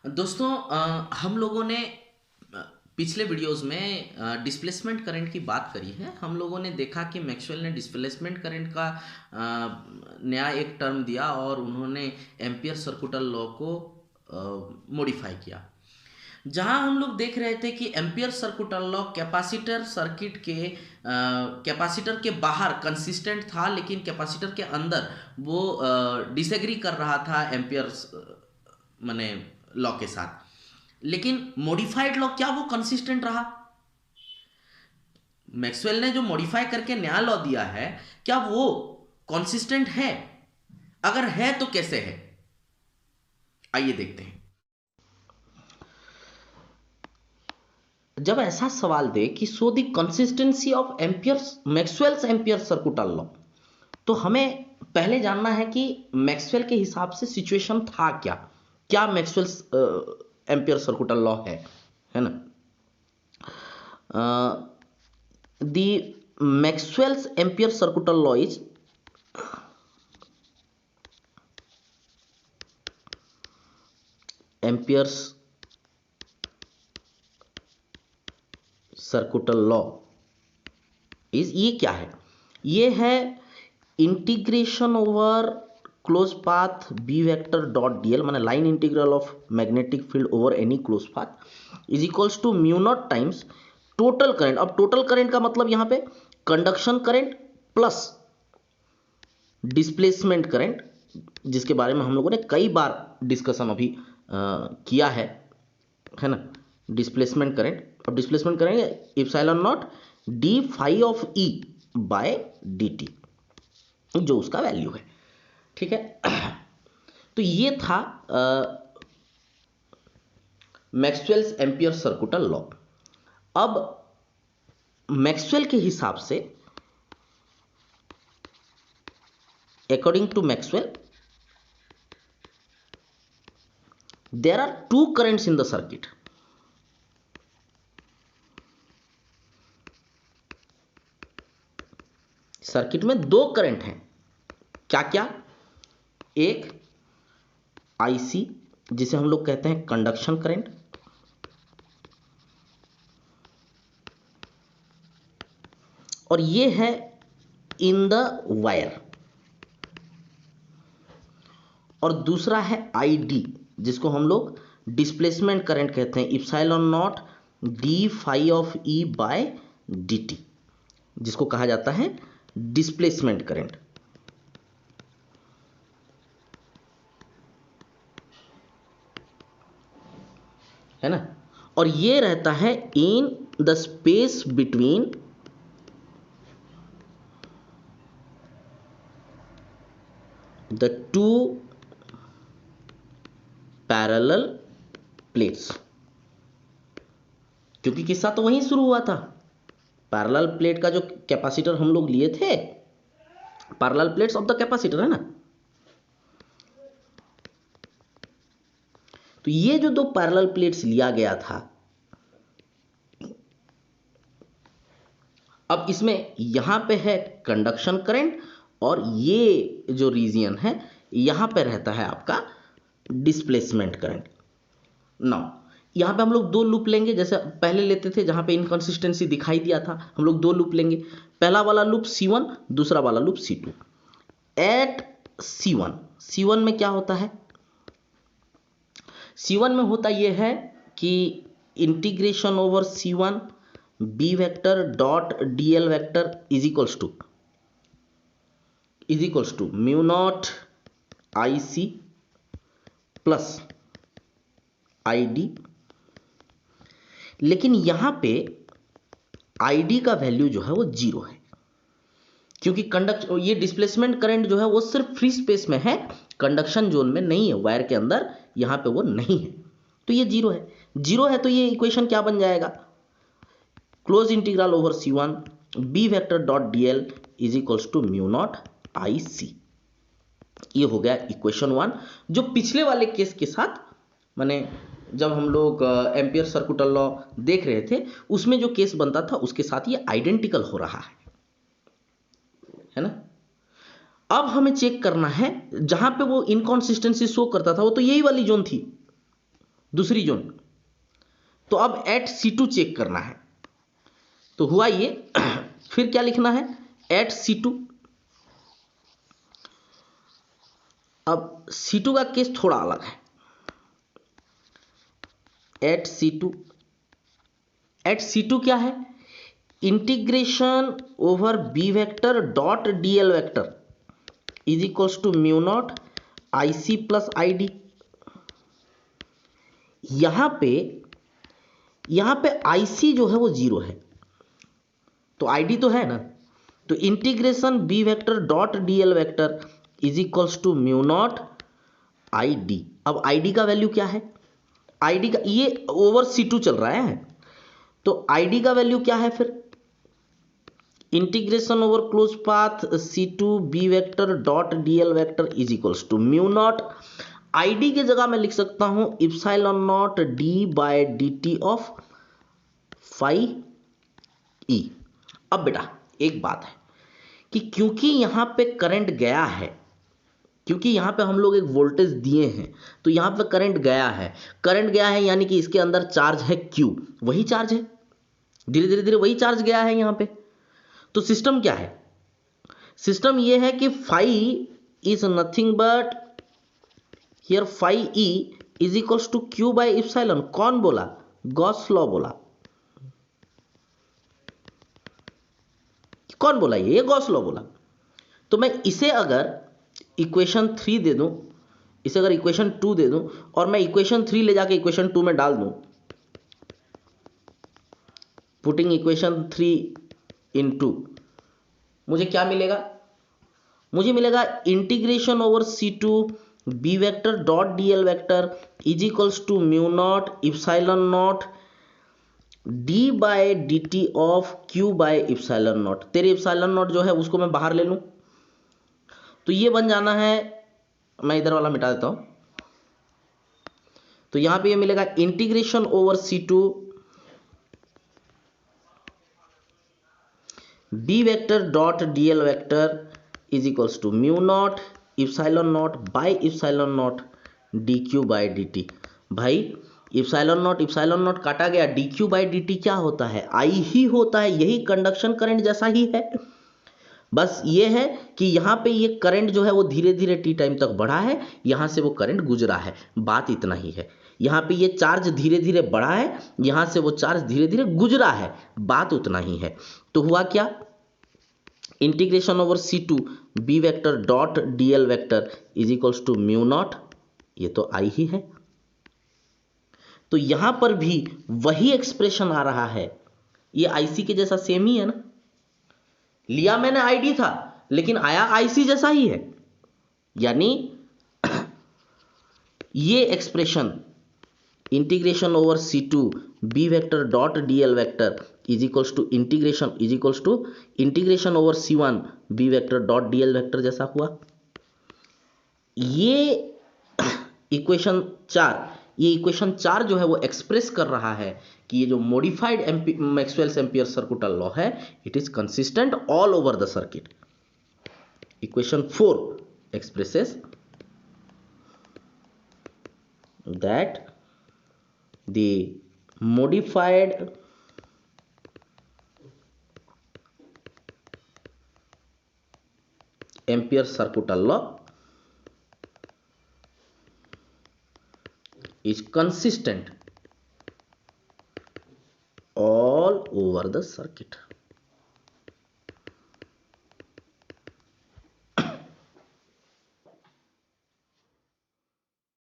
दोस्तों हम लोगों ने अ, पिछले वीडियोस में डिस्प्लेसमेंट करंट की बात करी है। हम लोगों ने देखा कि मैक्सवेल ने डिस्प्लेसमेंट करंट का नया एक टर्म दिया और उन्होंने एम्पियर सर्कुटल लॉ को मॉडिफाई किया। जहां हम लोग देख रहे थे कि ampere circuital law capacitor circuit के कैपेसिटर के बाहर कंसिस्टेंट था, लेकिन कैपेसिटर के अंदर वो डिसएग्री कर रहा था एम्पियर माने लॉ के साथ। लेकिन मॉडिफाइड लॉ क्या वो कंसिस्टेंट रहा? मैक्सवेल ने जो मॉडिफाई करके नया लॉ दिया है, क्या वो कंसिस्टेंट है? अगर है तो कैसे है, आइए देखते हैं। जब ऐसा सवाल दे कि show the consistency of amperes Maxwell's Ampere circuital law, तो हमें पहले जानना है कि मैक्सवेल के हिसाब से सिचुएशन था क्या। क्या मैक्सवेल्स एम्पियर सर्कुटल लॉ है ना? The Maxwell's ampere circuital law is ampere's circuital law is, ये क्या है? ये है integration over close path B vector dot D L, माने line integral of magnetic field over any close path is equals to mu not times total current. अब total current का मतलब यहां पे conduction current plus displacement current, जिसके बारे में हम लोगों ने कई बार डिस्कशन अभी किया है ना? डिस्प्लेसमेंट करंट, अब डिस्प्लेसमेंट करेंगे epsilon nought D phi of E by D T, जो उसका वैल्यू है। ठीक है। तो ये था मैक्सवेल्स एम्पियर सर्कुटल लॉ। अब मैक्सवेल के हिसाब से, according to Maxwell, there are two currents in the circuit. Circuit में दो करंट हैं। क्या क्या? एक आईसी, जिसे हम लोग कहते हैं कंडक्शन करंट, और ये है इन द वायर, और दूसरा है आईडी, जिसको हम लोग डिस्प्लेसमेंट करंट कहते हैं, epsilon nought D phi of E by D T, जिसको कहा जाता है डिस्प्लेसमेंट करंट, है ना? और ये रहता है in the space between the two parallel plates. क्योंकि किस्सा तो वहीं शुरू हुआ था। पैरेलल प्लेट का जो कैपेसिटर हम लोग लिए थे, parallel plates of the capacitor, है ना? तो ये जो दो पैरेलल प्लेट्स लिया गया था, अब इसमें यहां पे है कंडक्शन करंट, और ये जो रीजन है यहां पे रहता है आपका डिस्प्लेसमेंट करंट। नाउ यहां पे हम लोग दो लूप लेंगे, जैसे पहले लेते थे जहां पे इनकंसिस्टेंसी दिखाई दिया था, हम लोग दो लूप लेंगे। पहला वाला लूप C1, दूसरा वाला लूप C2। एट C1 में क्या होता है? C1 में होता यह है कि integration over C1 B vector dot D L vector is equals to mu not I C plus I D. लेकिन यहां पे आईडी का वैल्यू जो है वो 0 है, क्योंकि ये डिस्प्लेसमेंट करंट जो है वो सिर्फ फ्री स्पेस में है, कंडक्शन जोन में नहीं है, वायर के अंदर यहां पे वो नहीं है, तो ये 0 है। 0 है तो ये इक्वेशन क्या बन जाएगा? Close integral over C1 B vector dot D L is equals to mu not I C. ये हो गया इक्वेशन 1, जो पिछले वाले केस के साथ, माने जब हम लोग एम्पियर सर्कुटल लॉ देख रहे थे उसमें जो केस बनता था उसके साथ ये आइडेंटिकल हो रहा है ना? अब हमें चेक करना है, जहां पे वो इनकॉन्सिस्टेंसी शो करता था वो तो यही वाली जोन थी, दूसरी जोन। तो अब एट C2 चेक करना है, तो हुआ ये फिर क्या लिखना है, एट C2। अब C2 का केस थोड़ा अलग है। एट C2 क्या है, integration over B vector dot DL vector is equals to mu nought IC plus ID। यहां पे IC जो है वो 0 है, तो ID तो है ना, तो integration B vector dot DL vector is equals to mu nought ID। अब ID का वैल्यू क्या है, ID का, ये ओवर C2 चल रहा है, तो ID का वैल्यू क्या है फिर, integration over close path C2 B vector dot DL vector is equals to mu nought ID की जगह मैं लिख सकता हूं epsilon nought D by dt of phi E। अब बेटा एक बात है कि क्योंकि यहां पे करंट गया है, क्योंकि यहां पे हम लोग एक वोल्टेज दिए हैं, तो यहां पे करंट गया है यानी कि इसके अंदर चार्ज है Q, वही चार्ज है, धीरे धीरे वही चार्ज गया है यहां पे। तो सिस्टम क्या है, सिस्टम ये है कि phi is nothing but here phi E is equals to Q by epsilon. कौन बोला, गॉस लॉ बोला, कौन बोला, ये गॉस लॉ बोला। तो मैं इसे अगर इक्वेशन 3 दे दूं, इसे अगर इक्वेशन 2 दे दूं और मैं इक्वेशन 3 ले जाके इक्वेशन 2 में डाल दूं, पुटिंग इक्वेशन 3 इन 2, मुझे क्या मिलेगा, मुझे मिलेगा integration over C2 B vector dot DL vector is equals to mu nought epsilon nought D by dt of Q by epsilon nought. तेरे इप्सिलॉन नॉट जो है उसको मैं बाहर ले लूं, तो ये बन जाना है, मैं इधर वाला मिटा देता हूं, तो यहां पे ये मिलेगा integration over C2 B vector dot DL vector is equals to mu nought epsilon nought by epsilon nought dq by dt। भाई इप्सिलॉन नॉट काटा गया, dq बाय dt क्या होता है, I ही होता है, यही कंडक्शन करंट जैसा ही है। बस ये है कि यहां पे ये करंट जो है वो धीरे धीरे टी टाइम तक बढ़ा है, यहां से वो करंट गुजरा है, बात इतना ही है। यहां पे ये चार्ज धीरे धीरे बढ़ा है, यहां से वो चार्ज धीरे धीरे गुजरा है, बात उतना ही है। तो हुआ क्या, integration over C2 B vector dot DL vector is equals to mu nought, ये तो I ही है, तो यहां पर भी वही एक्सप्रेशन आ रहा है, ये IC के जैसा सेम ही है ना, लिया मैंने ID था लेकिन आया IC जैसा ही है, यानी ये expression integration over C2 B vector dot DL vector is equals to integration over C1 B vector dot DL vector जैसा हुआ। ये इक्वेशन 4 जो है वो एक्सप्रेस कर रहा है कि ये जो modified Maxwell's Ampere circuital law है, it is consistent all over the circuit. Equation 4 expresses that the modified ampere circuital law is consistent all over the circuit।